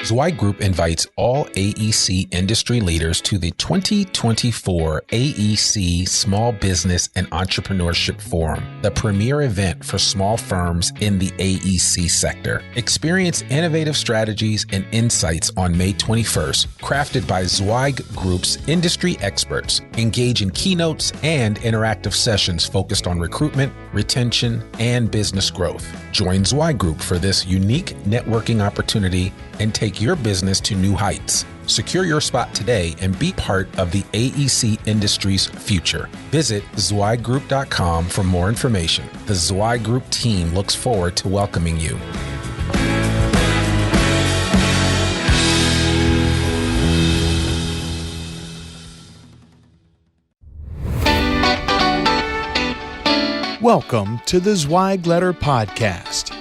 Zweig Group invites all AEC industry leaders to the 2024 AEC Small Business and Entrepreneurship Forum, the premier event for small firms in the AEC sector. Experience innovative strategies and insights on May 21st, crafted by Zweig Group's industry experts. Engage in keynotes and interactive sessions focused on recruitment, retention, and business growth. Join Zweig Group for this unique networking opportunity and take your business to new heights. Secure your spot today and be part of the AEC industry's future. Visit zweiggroup.com for more information. The Zweig Group team looks forward to welcoming you. Welcome to the Zweig Letter Podcast,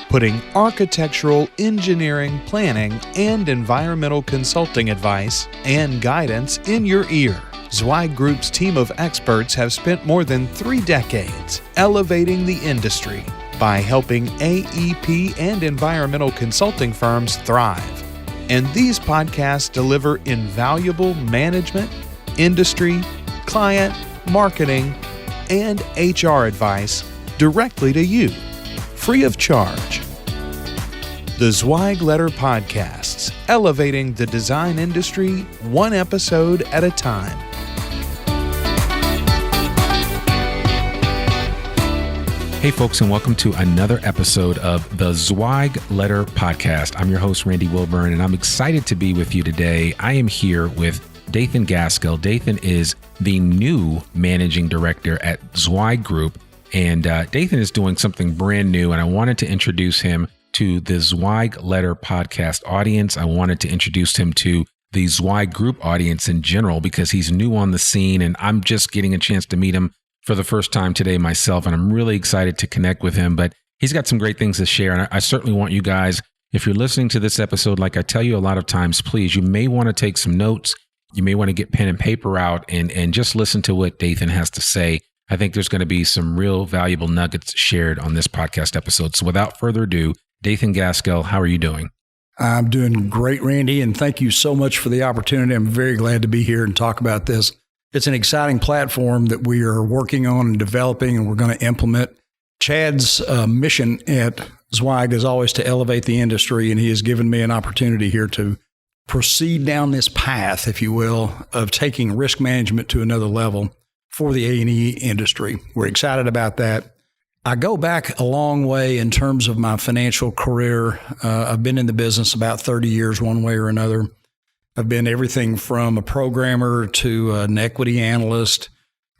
putting architectural, engineering, planning, and environmental consulting advice and guidance in your ear. Zweig Group's team of experts have spent more than 3 decades elevating the industry by helping AEP and environmental consulting firms thrive. And these podcasts deliver invaluable management, industry, client, marketing, and HR advice directly to you, free of charge. The Zweig Letter Podcasts, elevating the design industry one episode at a time. Hey folks, and welcome to another episode of the Zweig Letter Podcast. I'm your host, Randy Wilburn, and I'm excited to be with you today. I am here with Dathan Gaskill. Dathan is the new managing director at Zweig Group, and Dathan is doing something brand new, and I wanted to introduce him to the Zweig Letter Podcast audience. I wanted to introduce him to the Zweig Group audience in general because he's new on the scene, and I'm just getting a chance to meet him for the first time today myself, and I'm really excited to connect with him, but he's got some great things to share, and I certainly want you guys, if you're listening to this episode, like I tell you a lot of times, please, you may want to take some notes. You may want to get pen and paper out and just listen to what Dathan has to say. I think there's going to be some real valuable nuggets shared on this podcast episode. So without further ado, Dathan Gaskill, how are you doing? I'm doing great, Randy, and thank you so much for the opportunity. I'm very glad to be here and talk about this. It's an exciting platform that we are working on and developing, and we're going to implement. Chad's mission at Zweig is always to elevate the industry, and he has given me an opportunity here to proceed down this path, if you will, of taking risk management to another level for the A&E industry. We're excited about that. I go back a long way in terms of my financial career. I've been in the business about 30 years, one way or another. I've been everything from a programmer to an equity analyst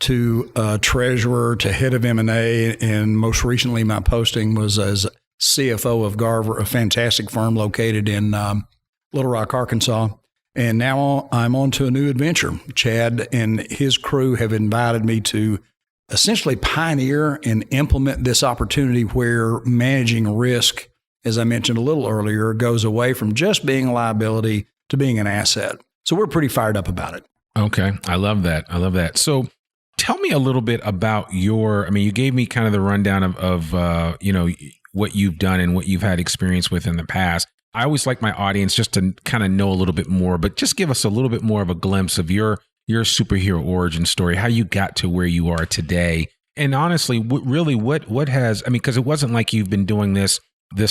to a treasurer to head of M&A, and most recently my posting was as CFO of Garver, a fantastic firm located in Little Rock, Arkansas. And now I'm on to a new adventure. Chad and his crew have invited me to essentially pioneer and implement this opportunity where managing risk, as I mentioned a little earlier, goes away from just being a liability to being an asset. So we're pretty fired up about it. Okay. I love that. So tell me a little bit about you gave me kind of the rundown of what you've done and what you've had experience with in the past. I always like my audience just to kind of know a little bit more, but just give us a little bit more of a glimpse of your superhero origin story, how you got to where you are today. And honestly, what has, because it wasn't like you've been doing this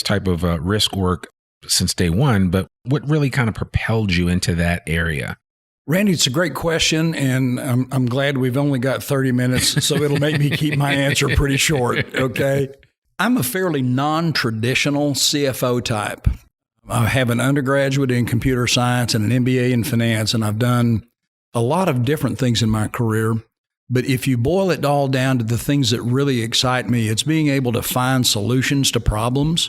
type of risk work since day one, but what really kind of propelled you into that area? Randy, it's a great question, and I'm glad we've only got 30 minutes, so it'll make me keep my answer pretty short, okay? I'm a fairly non-traditional CFO type. I have an undergraduate in computer science and an MBA in finance, and I've done a lot of different things in my career. But if you boil it all down to the things that really excite me, it's being able to find solutions to problems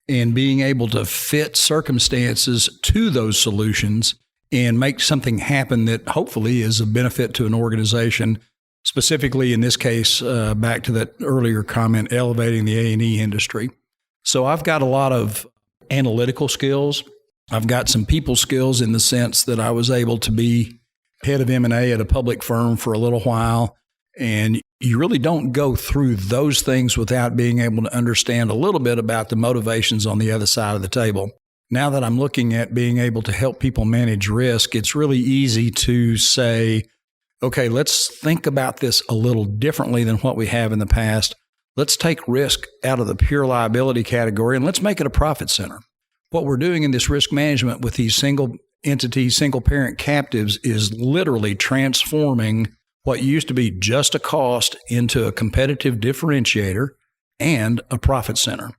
and being able to fit circumstances to those solutions and make something happen that hopefully is of benefit to an organization. Specifically, in this case, back to that earlier comment, elevating the A&E industry. So I've got a lot of analytical skills. I've got some people skills in the sense that I was able to be head of M&A at a public firm for a little while. And you really don't go through those things without being able to understand a little bit about the motivations on the other side of the table. now that I'm looking at being able to help people manage risk, it's really easy to say, okay, let's think about this a little differently than what we have in the past. Let's take risk out of the pure liability category and let's make it a profit center. What we're doing in this risk management with these single entity, single parent captives is literally transforming what used to be just a cost into a competitive differentiator and a profit center.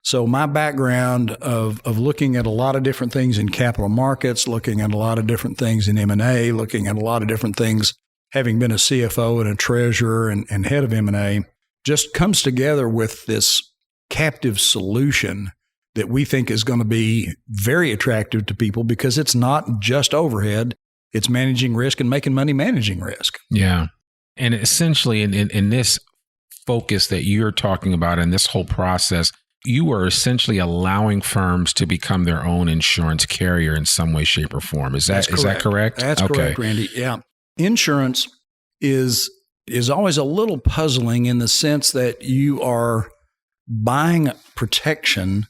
So my background of looking at a lot of different things in capital markets, looking at a lot of different things in M&A, looking at a lot of different things, having been a CFO and a treasurer and head of M&A, just comes together with this captive solution that we think is going to be very attractive to people because it's not just overhead, it's managing risk and making money managing risk. Yeah. And essentially in this focus that you're talking about in this whole process, you are essentially allowing firms to become their own insurance carrier in some way, shape, or form. Is that correct? That's correct, Randy. Yeah. Insurance is always a little puzzling in the sense that you are buying protection,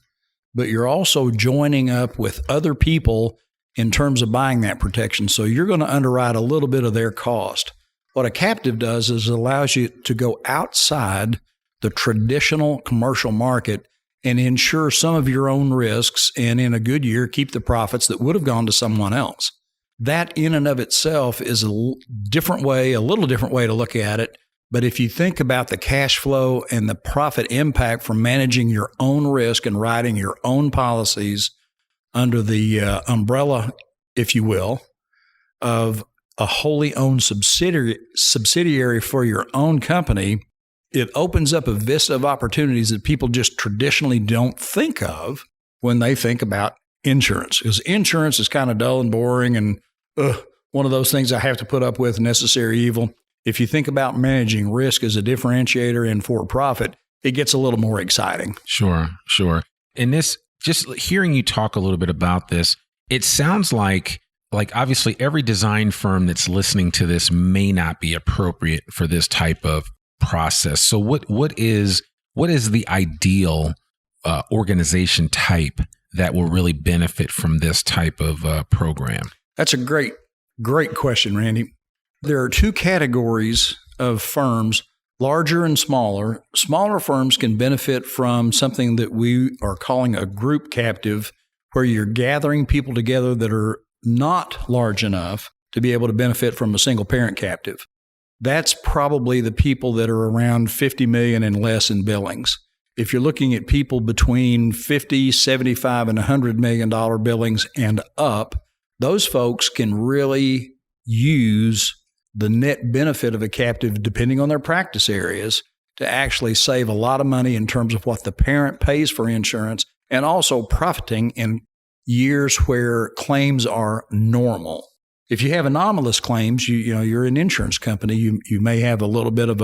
but you're also joining up with other people in terms of buying that protection. So you're going to underwrite a little bit of their cost. What a captive does is it allows you to go outside the traditional commercial market and insure some of your own risks, and in a good year, keep the profits that would have gone to someone else. That in and of itself is a little different way to look at it. But if you think about the cash flow and the profit impact from managing your own risk and writing your own policies under the umbrella, if you will, of a wholly owned subsidiary for your own company, it opens up a vista of opportunities that people just traditionally don't think of when they think about insurance. Because insurance is kind of dull and boring and one of those things I have to put up with, necessary evil. If you think about managing risk as a differentiator and for profit, it gets a little more exciting. Sure. And this, just hearing you talk a little bit about this, it sounds like obviously every design firm that's listening to this may not be appropriate for this type of process. So what is the ideal organization type that will really benefit from this type of program? That's a great question, Randy. There are two categories of firms, larger and smaller. Smaller firms can benefit from something that we are calling a group captive, where you're gathering people together that are not large enough to be able to benefit from a single parent captive. That's probably the people that are around $50 million and less in billings. If you're looking at people between $50, $75, and $100 million billings and up, those folks can really use the net benefit of a captive, depending on their practice areas, to actually save a lot of money in terms of what the parent pays for insurance and also profiting in years where claims are normal. If you have anomalous claims, you're an insurance company, you may have a little bit of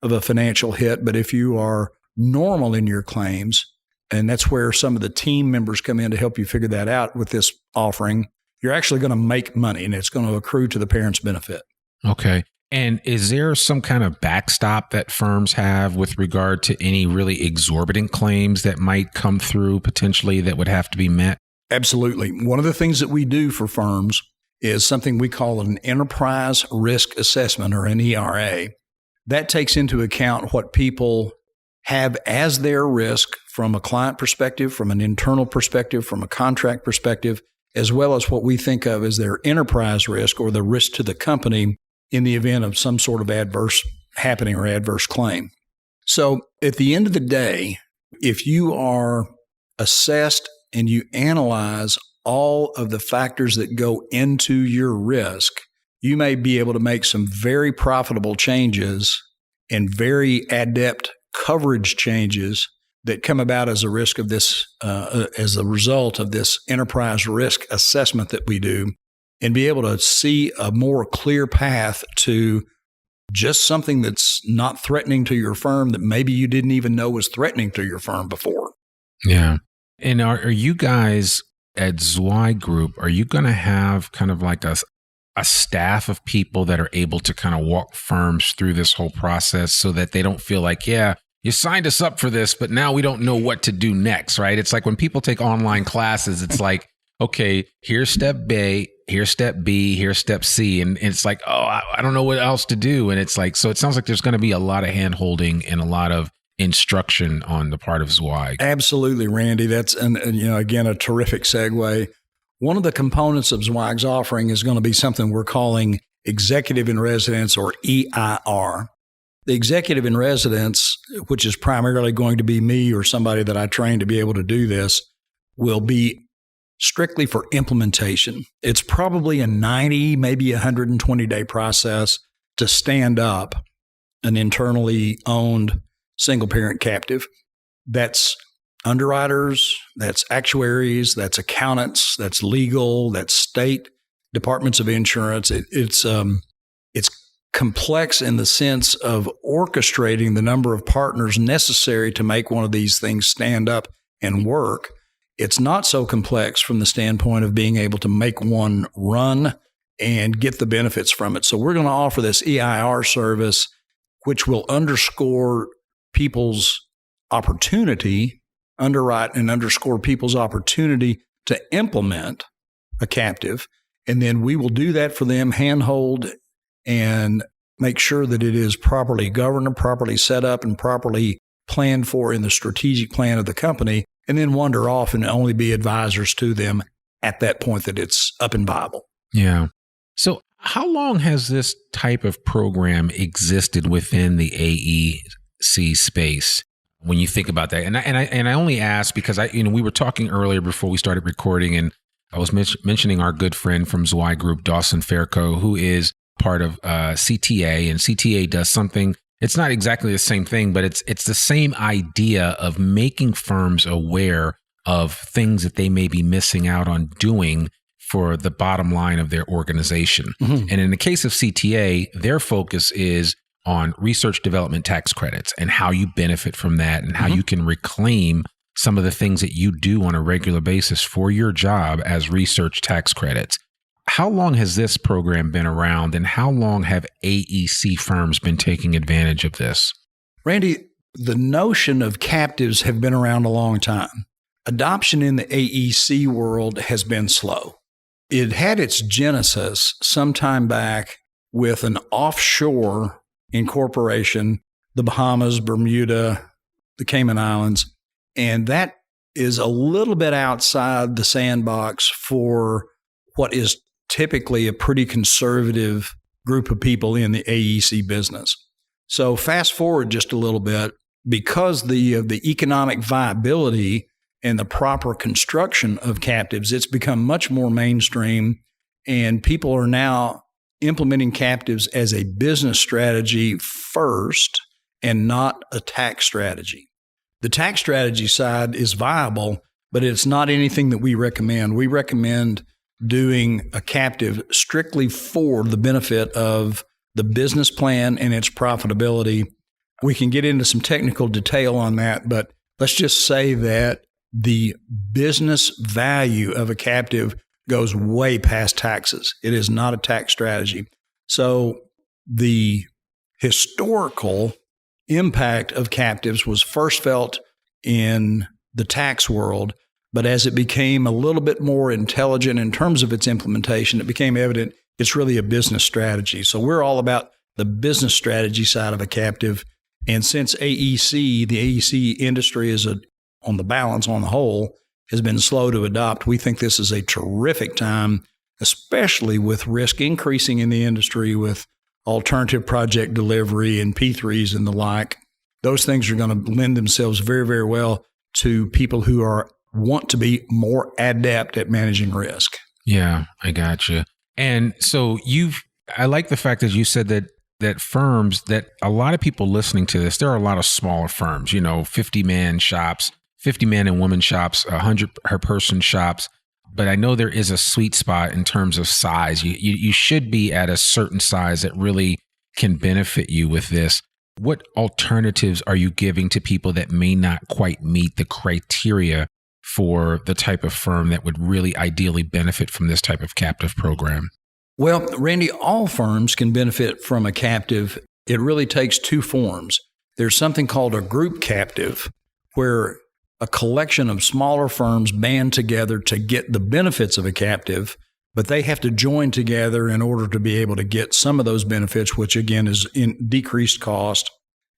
a financial hit, but if you are normal in your claims, and that's where some of the team members come in to help you figure that out with this offering, you're actually going to make money and it's going to accrue to the parent's benefit. Okay. And is there some kind of backstop that firms have with regard to any really exorbitant claims that might come through potentially that would have to be met? Absolutely. One of the things that we do for firms is something we call an enterprise risk assessment, or an ERA. That takes into account what people have as their risk from a client perspective, from an internal perspective, from a contract perspective, as well as what we think of as their enterprise risk, or the risk to the company in the event of some sort of adverse happening or adverse claim. So at the end of the day, if you are assessed and you analyze all of the factors that go into your risk, you may be able to make some very profitable changes and very adept coverage changes that come about as a risk of this, as a result of this enterprise risk assessment that we do, and be able to see a more clear path to just something that's not threatening to your firm that maybe you didn't even know was threatening to your firm before. Yeah. And are you guys at Zweig Group, are you going to have kind of like a staff of people that are able to kind of walk firms through this whole process so that they don't feel like, yeah, you signed us up for this, but now we don't know what to do next, right? It's like when people take online classes, it's like, okay, here's step A, here's step B, here's step C. And it's like, oh, I don't know what else to do. And it's like, so it sounds like there's going to be a lot of hand holding and a lot of instruction on the part of Zweig. Absolutely, Randy. That's, again, a terrific segue. One of the components of Zweig's offering is going to be something we're calling Executive in Residence, or EIR. The Executive in Residence, which is primarily going to be me or somebody that I train to be able to do this, will be strictly for implementation. It's probably a 90, maybe 120-day process to stand up an internally owned single-parent captive. That's underwriters, that's actuaries, that's accountants, that's legal, that's state departments of insurance. It's complex in the sense of orchestrating the number of partners necessary to make one of these things stand up and work. It's not so complex from the standpoint of being able to make one run and get the benefits from it. So we're going to offer this EIR service, which will underscore people's opportunity, underwrite and underscore people's opportunity to implement a captive. And then we will do that for them, handhold, and make sure that it is properly governed, properly set up, and properly planned for in the strategic plan of the company, and then wander off and only be advisors to them at that point that it's up and viable. Yeah. So how long has this type of program existed within the AEC space when you think about that? And I only ask because we were talking earlier before we started recording, and I was mentioning our good friend from Zweig Group, Dawson Fairco, who is part of CTA, and CTA does something. It's not exactly the same thing, but it's the same idea of making firms aware of things that they may be missing out on doing for the bottom line of their organization. Mm-hmm. And in the case of CTA, their focus is on research development tax credits and how you benefit from that and how you can reclaim some of the things that you do on a regular basis for your job as research tax credits. How long has this program been around, and how long have AEC firms been taking advantage of this? Randy, the notion of captives have been around a long time. Adoption in the AEC world has been slow. It had its genesis sometime back with an offshore incorporation, the Bahamas, Bermuda, the Cayman Islands, and that is a little bit outside the sandbox for what is typically a pretty conservative group of people in the AEC business. So fast forward just a little bit, because the economic viability and the proper construction of captives, it's become much more mainstream, and people are now implementing captives as a business strategy first and not a tax strategy. The tax strategy side is viable, but it's not anything that we recommend. We recommend doing a captive strictly for the benefit of the business plan and its profitability. We can get into some technical detail on that, but let's just say that the business value of a captive goes way past taxes. It is not a tax strategy. So the historical impact of captives was first felt in the tax world, but as it became a little bit more intelligent in terms of its implementation, it became evident it's really a business strategy. So we're all about the business strategy side of a captive. And since the AEC industry is on the balance, on the whole, has been slow to adopt, we think this is a terrific time, especially with risk increasing in the industry with alternative project delivery and P3s and the like. Those things are going to lend themselves very, very well to people who want to be more adept at managing risk. Yeah, I got you. And so I like the fact that you said that firms, that a lot of people listening to this, there are a lot of smaller firms, 50-man shops, 50-man and woman shops, 100-person shops. But I know there is a sweet spot in terms of size. You should be at a certain size that really can benefit you with this. What alternatives are you giving to people that may not quite meet the criteria for the type of firm that would really ideally benefit from this type of captive program? Well, Randy, all firms can benefit from a captive. It really takes two forms. there's something called a group captive, where a collection of smaller firms band together to get the benefits of a captive, but they have to join together in order to be able to get some of those benefits, which again is in decreased cost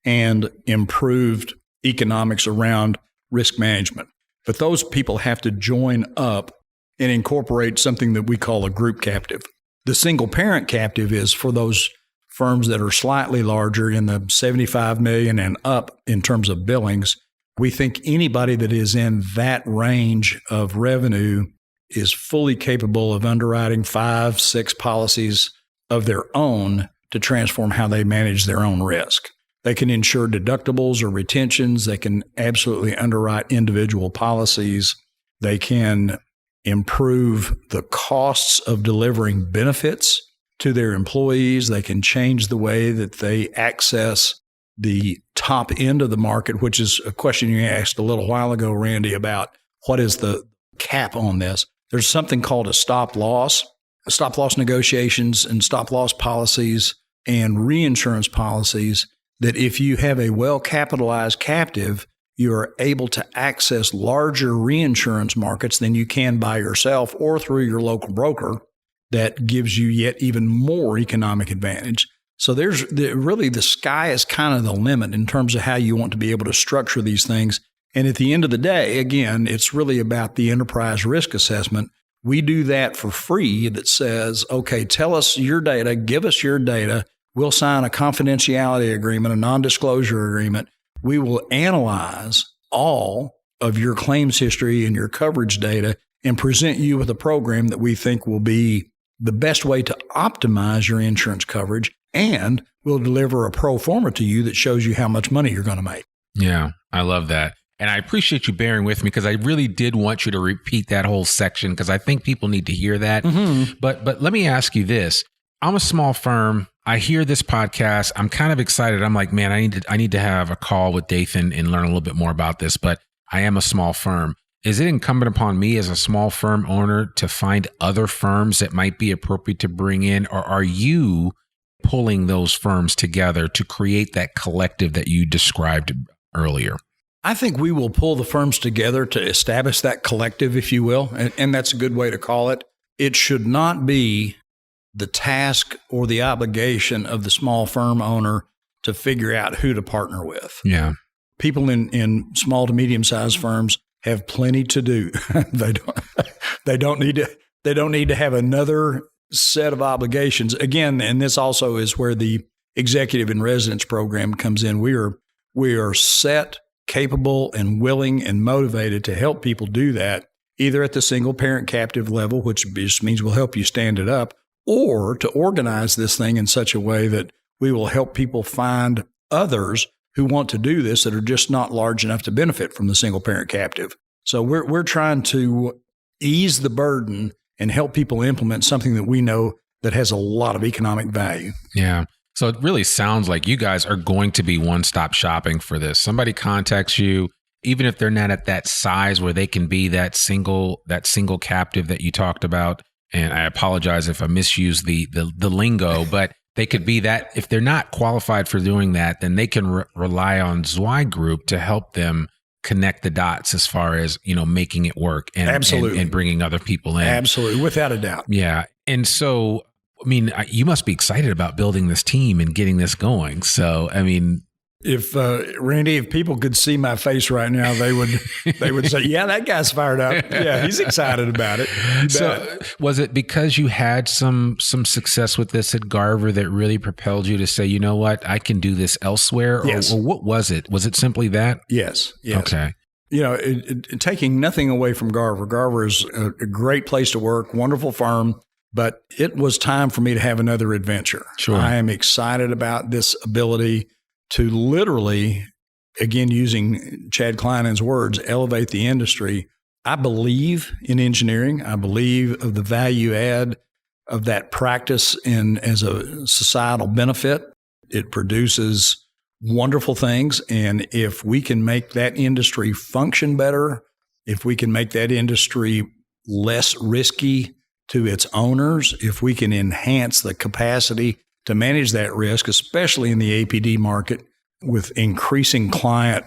and improved economics around risk management. But those people have to join up and incorporate something that we call a group captive. The single parent captive is for those firms that are slightly larger, in the 75 million and up in terms of billings. We think anybody that is in that range of revenue is fully capable of underwriting 5-6 policies of their own to transform how they manage their own risk. They can insure deductibles or retentions. They can absolutely underwrite individual policies. They can improve the costs of delivering benefits to their employees. They can change the way that they access the top end of the market, which is a question you asked a little while ago, Randy, about what is the cap on this. There's something called a stop loss negotiations and stop loss policies and reinsurance policies that if you have a well-capitalized captive, you are able to access larger reinsurance markets than you can by yourself or through your local broker. That gives you yet even more economic advantage. So really the sky is kind of the limit in terms of how you want to be able to structure these things. And at the end of the day, again, it's really about the enterprise risk assessment. We do that for free that says, okay, tell us your data, give us your data. We'll sign a confidentiality agreement, a non-disclosure agreement. We will analyze all of your claims history and your coverage data and present you with a program that we think will be the best way to optimize your insurance coverage, and we'll deliver a pro forma to you that shows you how much money you're going to make. Yeah, I love that. And I appreciate you bearing with me because I really did want you to repeat that whole section because I think people need to hear that. Mm-hmm. But let me ask you this. I'm a small firm. I hear this podcast. I'm kind of excited. I'm like, man, I need to have a call with Dathan and learn a little bit more about this, but I am a small firm. Is it incumbent upon me as a small firm owner to find other firms that might be appropriate to bring in, or are you pulling those firms together to create that collective that you described earlier? I think we will pull the firms together to establish that collective, if you will, and that's a good way to call it. It should not be the task or the obligation of the small firm owner to figure out who to partner with. Yeah. People in small to medium-sized firms have plenty to do. They don't need to have another set of obligations. Again, and this also is where the executive in residence program comes in. We are set, capable, and willing and motivated to help people do that, either at the single parent captive level, which just means we'll help you stand it up, or to organize this thing in such a way that we will help people find others who want to do this that are just not large enough to benefit from the single parent captive. So we're trying to ease the burden and help people implement something that we know that has a lot of economic value. Yeah. So it really sounds like you guys are going to be one-stop shopping for this. Somebody contacts you, even if they're not at that size where they can be that single captive that you talked about. And I apologize if I misuse the lingo, but they could be that. If they're not qualified for doing that, then they can rely on Zweig Group to help them connect the dots as far as, making it work and bringing other people in. Absolutely. Without a doubt. Yeah. And so, you must be excited about building this team and getting this going. So, if Randy, if people could see my face right now, they would say, yeah, that guy's fired up. Yeah, he's excited about it. So was it because you had some success with this at Garver that really propelled you to say, you know what, I can do this elsewhere? Yes. Or what was it? Was it simply that? Yes. Okay. Taking nothing away from Garver. Garver is a great place to work, wonderful firm, but it was time for me to have another adventure. Sure. I am excited about this ability to literally, again, using Chad Kleinen's words, elevate the industry. I believe in engineering. I believe of the value add of that practice as a societal benefit. It produces wonderful things. And if we can make that industry function better, if we can make that industry less risky to its owners, if we can enhance the capacity to manage that risk, especially in the APD market, with increasing client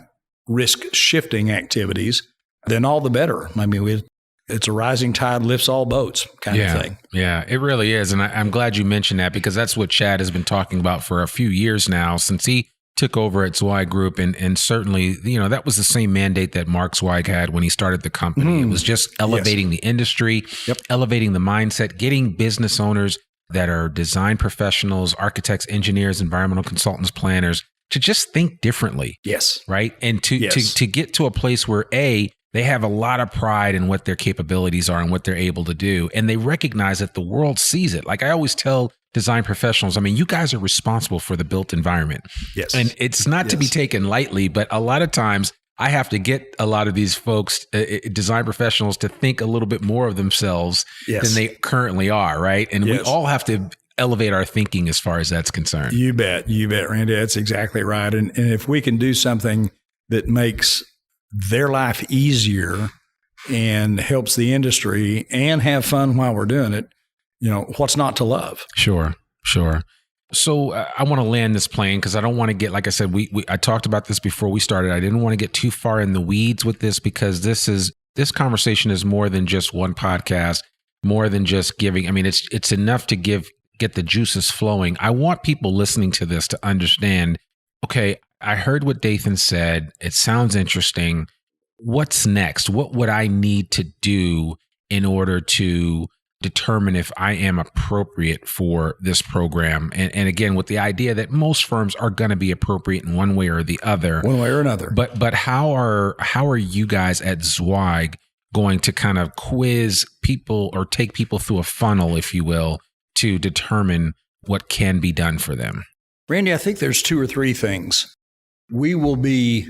risk shifting activities, then all the better. I mean, it's a rising tide lifts all boats kind of thing. Yeah, it really is. And I'm glad you mentioned that, because that's what Chad has been talking about for a few years now since he took over at Zweig Group. And certainly, that was the same mandate that Mark Zweig had when he started the company. It was just elevating the industry, elevating the mindset, getting business owners that are design professionals, architects, engineers, environmental consultants, planners, to just think differently. Yes. Right. And to get to a place where they have a lot of pride in what their capabilities are and what they're able to do. And they recognize that the world sees it. Like I always tell design professionals, I mean, you guys are responsible for the built environment. Yes. And it's not to be taken lightly, but a lot of times I have to get a lot of these folks, design professionals, to think a little bit more of themselves than they currently are, right? And we all have to elevate our thinking as far as that's concerned. You bet, Randy. That's exactly right. And if we can do something that makes their life easier and helps the industry and have fun while we're doing it, what's not to love? Sure. So I want to land this plane because I don't want to get, like I said, I talked about this before we started. I didn't want to get too far in the weeds with this, because this conversation is more than just one podcast, more than just giving. I mean, it's enough to get the juices flowing. I want people listening to this to understand, okay, I heard what Dathan said. It sounds interesting. What's next? What would I need to do in order to determine if I am appropriate for this program? And again, with the idea that most firms are going to be appropriate in one way or the other. One way or another. But how are you guys at Zweig going to kind of quiz people or take people through a funnel, if you will, to determine what can be done for them? Randy, I think there's 2 or 3 things. We will be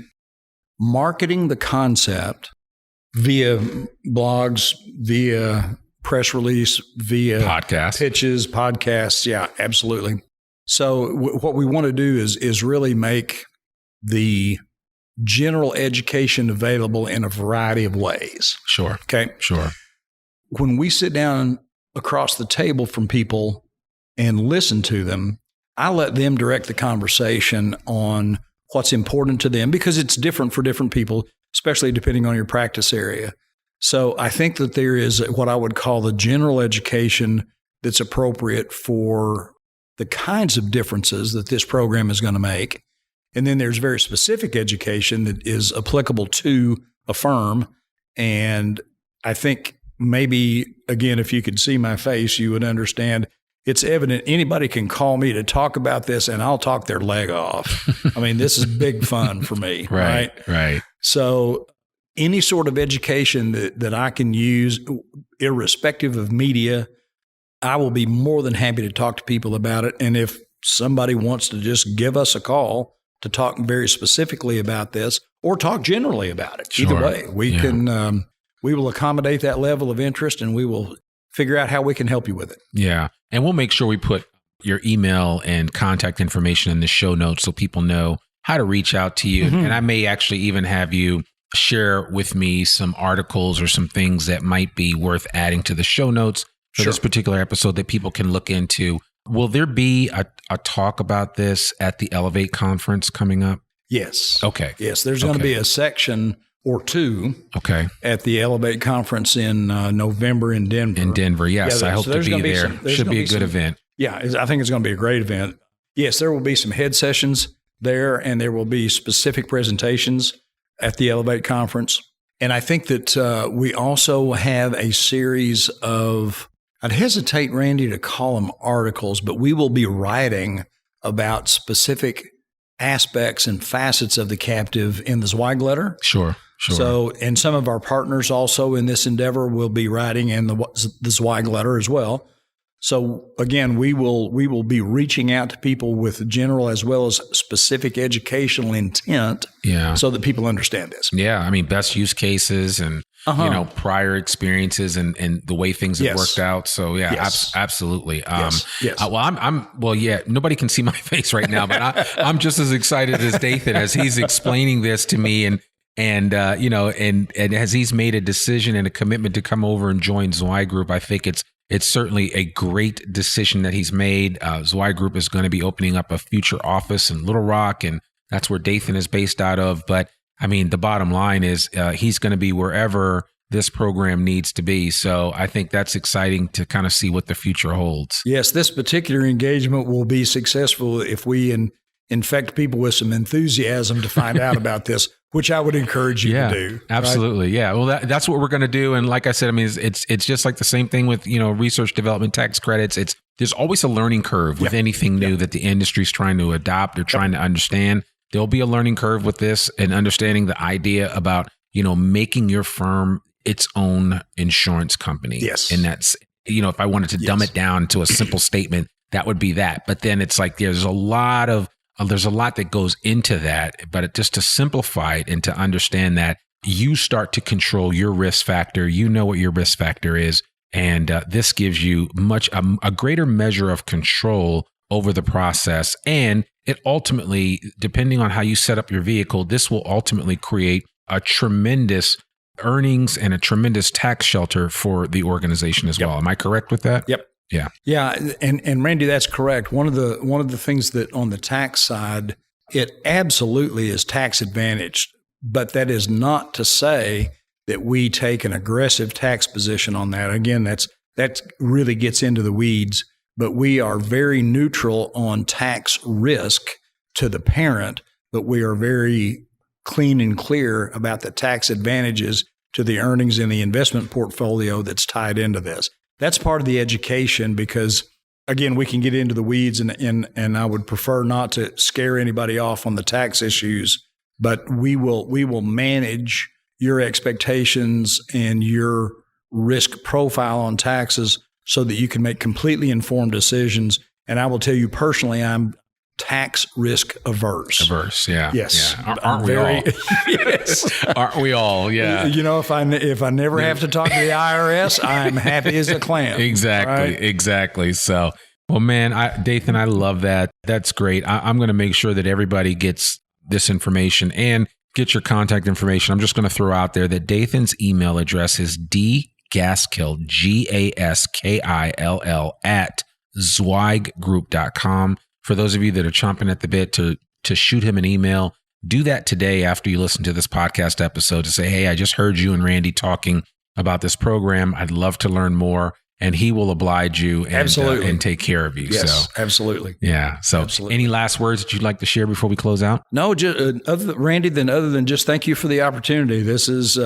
marketing the concept via blogs, via press release, via pitches, podcasts. Yeah, absolutely. So what we want to do is really make the general education available in a variety of ways. Sure. Okay. Sure. When we sit down across the table from people and listen to them, I let them direct the conversation on what's important to them, because it's different for different people, especially depending on your practice area. So I think that there is what I would call the general education that's appropriate for the kinds of differences that this program is going to make. And then there's very specific education that is applicable to a firm. And I think maybe, again, if you could see my face, you would understand it's evident anybody can call me to talk about this and I'll talk their leg off. I mean, this is big fun for me. Right. So any sort of education that I can use, irrespective of media, I will be more than happy to talk to people about it. And if somebody wants to just give us a call to talk very specifically about this or talk generally about it, either way, we will accommodate that level of interest, and we will figure out how we can help you with it. Yeah. And we'll make sure we put your email and contact information in the show notes so people know how to reach out to you. Mm-hmm. And I may actually even have you share with me some articles or some things that might be worth adding to the show notes for this particular episode that people can look into. Will there be a talk about this at the Elevate conference coming up? Yes. Okay. Yes. There's going to be a section or 2 at the Elevate conference in November in Denver. In Denver, yes. I hope to be there. Should be a good event. Yeah, I think it's going to be a great event. Yes, there will be some head sessions there, and there will be specific presentations at the Elevate conference. And I think that we also have a series of, I'd hesitate, Randy, to call them articles, but we will be writing about specific aspects and facets of the captive in the Zweig letter. Sure. So, and some of our partners also in this endeavor will be writing in the Zweig letter as well. So again, we will be reaching out to people with general as well as specific educational intent, so that people understand this. Yeah, I mean, best use cases and prior experiences and the way things have worked out. So absolutely. Nobody can see my face right now, but I'm just as excited as Dathan as he's explaining this to me, and as he's made a decision and a commitment to come over and join Zweig Group. I think it's certainly a great decision that he's made. Zweig Group is going to be opening up a future office in Little Rock, and That's where Dathan is based out of. But I mean, the bottom line is he's going to be wherever this program needs to be. So I think that's exciting to kind of see what the future holds. Yes, this particular engagement will be successful if we infect people with some enthusiasm to find out about this, which I would encourage you to do. Absolutely. Right? Yeah. Well, that's what we're going to do. And like I said, I mean, it's just like the same thing with, research development tax credits. There's always a learning curve with anything new that the industry's trying to adopt or trying to understand. There'll be a learning curve with this and understanding the idea about, making your firm its own insurance company. Yes. And that's, if I wanted to dumb it down to a simple statement, that would be that. But then it's like, there's a lot that goes into that, but just to simplify it and to understand that you start to control your risk factor, what your risk factor is. And this gives you a greater measure of control over the process. And it ultimately, depending on how you set up your vehicle, this will ultimately create a tremendous earnings and a tremendous tax shelter for the organization as well. Am I correct with that? Yep. Yeah. Yeah. And Randy, that's correct. One of the things that on the tax side, it absolutely is tax advantaged, but that is not to say that we take an aggressive tax position on that. Again, that really gets into the weeds, but we are very neutral on tax risk to the parent, but we are very clean and clear about the tax advantages to the earnings in the investment portfolio that's tied into this. That's part of the education because, again, we can get into the weeds and I would prefer not to scare anybody off on the tax issues, but we will manage your expectations and your risk profile on taxes so that you can make completely informed decisions. And I will tell you personally, I'm tax risk averse. Yeah. Yes. Yeah. Aren't we all? Yes. Aren't we all? Yeah. If I never have to talk to the IRS, I'm happy as a clam. Exactly. Right? Exactly. So, well, man, Dathan, I love that. That's great. I'm going to make sure that everybody gets this information and get your contact information. I'm just going to throw out there that Dathan's email address is dgaskill, GASKILL @zweiggroup.com. For those of you that are chomping at the bit to shoot him an email, do that today after you listen to this podcast episode to say, hey, I just heard you and Randy talking about this program. I'd love to learn more. And he will oblige you and take care of you. Yes, so, absolutely. Yeah. So absolutely. Any last words that you'd like to share before we close out? No, Randy, other than just thank you for the opportunity. This is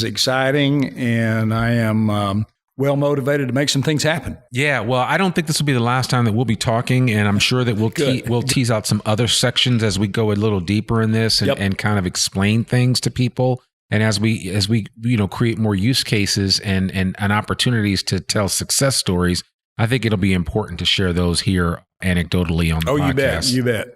exciting, and I am well motivated to make some things happen. Yeah, well, I don't think this will be the last time that we'll be talking, and I'm sure that we'll tease out some other sections as we go a little deeper in this and kind of explain things to people. And as we create more use cases and opportunities to tell success stories, I think it'll be important to share those here anecdotally on the podcast. You bet.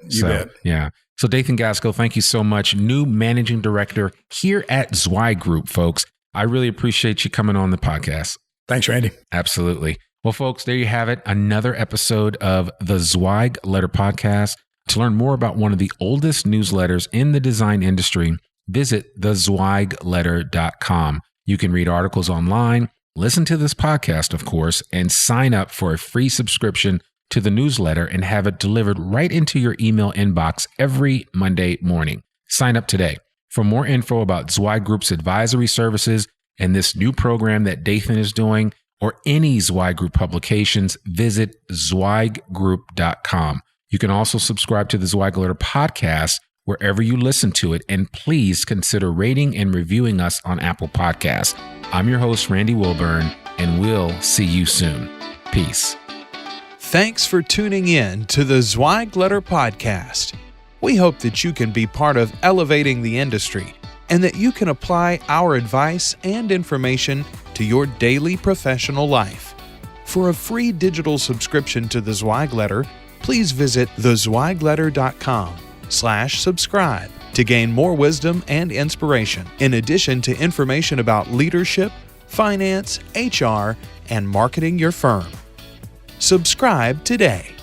Yeah. So Dathan Gaskill, thank you so much. New managing director here at Zweig Group, folks. I really appreciate you coming on the podcast. Thanks, Randy. Absolutely. Well, folks, there you have it. Another episode of the Zweig Letter Podcast. To learn more about one of the oldest newsletters in the design industry, visit thezweigletter.com. You can read articles online, listen to this podcast, of course, and sign up for a free subscription to the newsletter and have it delivered right into your email inbox every Monday morning. Sign up today. For more info about Zweig Group's advisory services and this new program that Dathan is doing, or any Zweig Group publications, visit zweiggroup.com. You can also subscribe to the Zweig Letter Podcast wherever you listen to it, and please consider rating and reviewing us on Apple Podcasts. I'm your host, Randy Wilburn, and we'll see you soon. Peace. Thanks for tuning in to the Zweig Letter Podcast. We hope that you can be part of elevating the industry and that you can apply our advice and information to your daily professional life. For a free digital subscription to the Zweig Letter, please visit thezweigletter.com/subscribe to gain more wisdom and inspiration, in addition to information about leadership, finance, HR, and marketing your firm. Subscribe today.